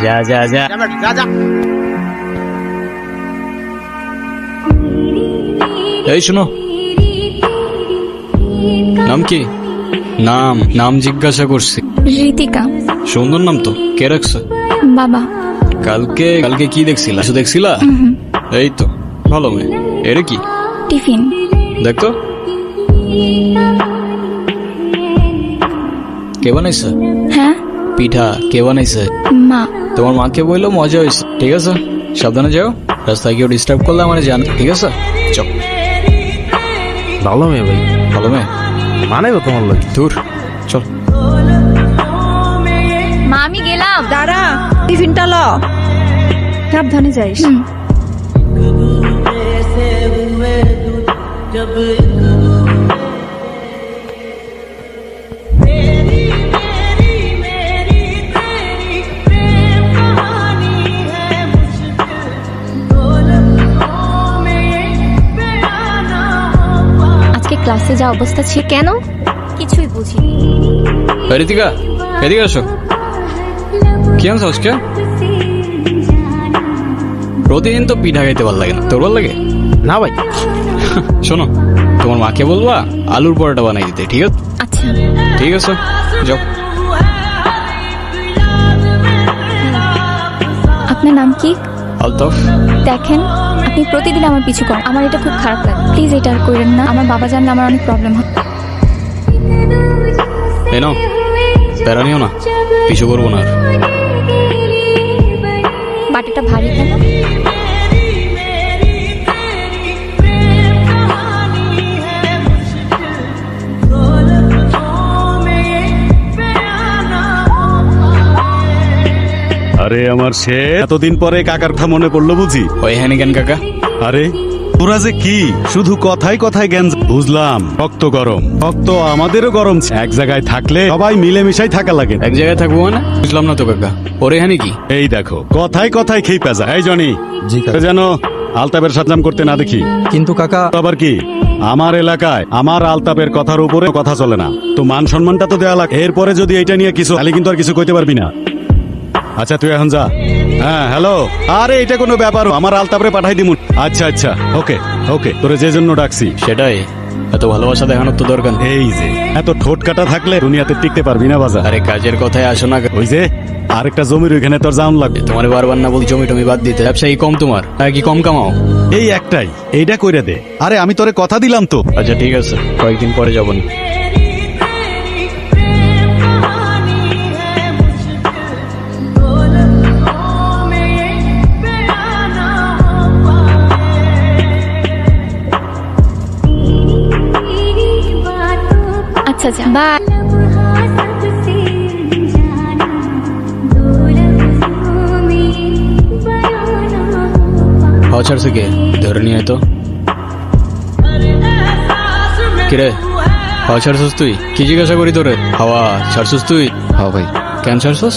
যা যা যা। এই শোনো, নাম কি? নাম নাম জিজ্ঞাসা করছি। ঋতিকা। সুন্দর নাম তো, কে রাখছে? বাবা। কালকে কালকে কি দেখছিলা? কিছু দেখছিলা? এই তো ভালো মেয়ে। এটা কি? টিফিন। দেখতো কে বানাইছে? হ্যাঁ, পিঠা কে বানাইছে? মা। তোমার মাকে বললো মজা হয়েছে। ঠিক আছে, সাবধানে যাও, রাস্তায় কেউ ডিস্টার্ব করলে আমার জান। ঠিক আছে, চল। ভালো মেয়ে ভাই, ভালো মেয়ে মানে তোমার লোক দূর, চল। মা আমি গেলাম। দাঁড়া, টিফিনটা ল। সাবধানে যাইস। আজকে ক্লাসে যা অবস্থা ছিল, কেন কিছুই বুঝিনি। ঋতিকা, এদিকে আসো। কি আনছো আজকে? প্রতিদিন তো পিঠা খাইতে ভালো লাগে না, তোর ভালো লাগে? না ভাই। শোনো, তোমার মাকে বলবা আলুর পরোটা বানাই দিতে। ঠিক আছে? আচ্ছা। ঠিক আছে, যাও। আপনার নাম কি? আলতাফ। দেখেন, আপনি প্রতিদিন আমার পিছু করেন, আমার এটা খুব খারাপ লাগে। প্লিজ এটা আর করেন না, আমার বাবা জানলে আমার অনেক প্রবলেম হয়। এই নাও, প্যারা নিও না, পিছু করবো না আর। বাটিটা ভারী কেন? আরে আমার সে এতদিন পরে কাকার কথা মনে পড়লো বুঝি। ওই হ্যানি কেন কাকা? আরে তোরা যে কি শুধু কথায় কথায় জ্ঞান। বুঝলাম রক্ত গরম, রক্ত আমাদেরও গরম। এক জায়গায় থাকলে সবাই মিলেমিশাই থাকা লাগে। এক জায়গায় থাকবো মানে? বুঝলাম না তো কাকা, ওরে হ্যানি কি? এই দেখো কথায় কথায় খেই পেঁচা। এই জনি জি কাকা। যেন আলতাপের সাজাম করতে না দেখি। কিন্তু কাকা, আবার কি আমার এলাকায় আমার আলতাপের কথার উপরে কথা চলে না। তো মান সম্মানটা তো দেওয়া লাগে। এরপরে যদি এটা নিয়ে কিছু তাহলে কিন্তু আর কিছু কইতে পারবি না। আচ্ছা তুই এখন যা। হ্যাঁ হ্যালো, আরে এটা কোনো ব্যাপার, আমার আলতাপরে পাঠাই দিমু। আচ্ছা আচ্ছা, ওকে ওকে, তোরে যে জন্য ডাকছি। সেটাই, এত ভালোবাসা দেখানোর তো দরকার নেই। এই যে এত ঠোঁট কাটা থাকলে দুনিয়াতে টিকতে পারবি না বাজার। আরে কাজের কথায় আসো না। ওই যে আরেকটা জমির ওইখানে তোর জাউন লাগবে। তোমার বারবার না বলি জমি টমি বাদ দিতে। ব্যবসায়ী কম তোমার, নাকি কম কামাও? এই একটাই, এইটা কইরা দে। আরে আমি তোরে কথা দিলাম তো। আচ্ছা ঠিক আছে, কয়েকদিন পরে যাবো না। আচ্ছা আচ্ছা, বাই। হাওয়া ছাড়ছে কে? ধরে নিয়ে আয় তো। কিরে, হাওয়া ছাড়ছস তুই? কি জিজ্ঞাসা করি তোরে? হাওয়া ছাড়ছস তুই? হ্যাঁ ভাই। কেন ছাড়ছস?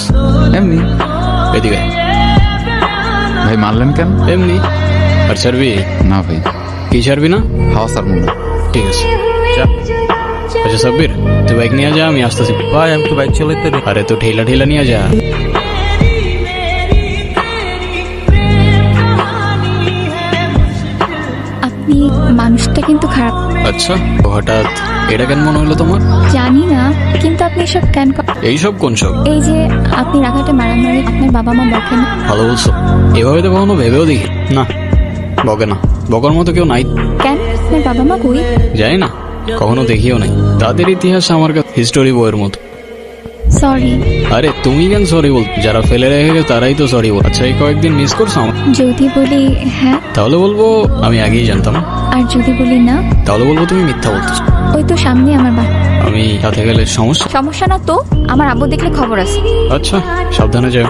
এমনি। এদিকে ভাই মারলেন কেন? এমনি। আর ছাড়বি? না ভাই। কি ছাড়বি না? হাওয়া সার মনে। ঠিক আছে, যা। আচ্ছা সাব্বির, তুই বাইক নিয়ে যা, আমি আসতেছি। ভাই আমি তো বাইক চালাইতে রে। আরে তো ঠেলা ঠেলা নিয়ে যা। আপনি মানুষটা কিন্তু খারাপ। আচ্ছা, হঠাৎ এটা কেন মনে হলো তোমার? জানি না, কিন্তু আপনি এসব কেন এইসব কোন সব? এই যে আপনি রাগাটে মারামারি, আপনার বাবা মা বকেন? ভালো বলছো, এভাবে তো কখনো ভেবেও দেখি না। বকে না, বকার মতো কেউ নাই। কেন, আপনার বাবা মা কই? জানি না, কখনো দেখিও নাই। তাদের ইতিহাস আমার কাছে হিস্টোরি বইয়ের মতো। সরি। আরে তুমি কেন সরি বল? যারা ফেলে রেখে গেছে তারাই তো সরি বল। আচ্ছা এই কয়েকদিন মিস করছো আমার? যদি বলি হ্যাঁ, তাহলে বলবো আমি আগেই জানতাম। আর যদি বলি না, তাহলে বলবো তুমি মিথ্যা বলতেছো। ওই তো সামনে আমার আমি সাথে গেলে সমস্যা? সমস্যা না তো, আমার আব্বু দেখলে খবর আছে। আচ্ছা সাবধানে যাও।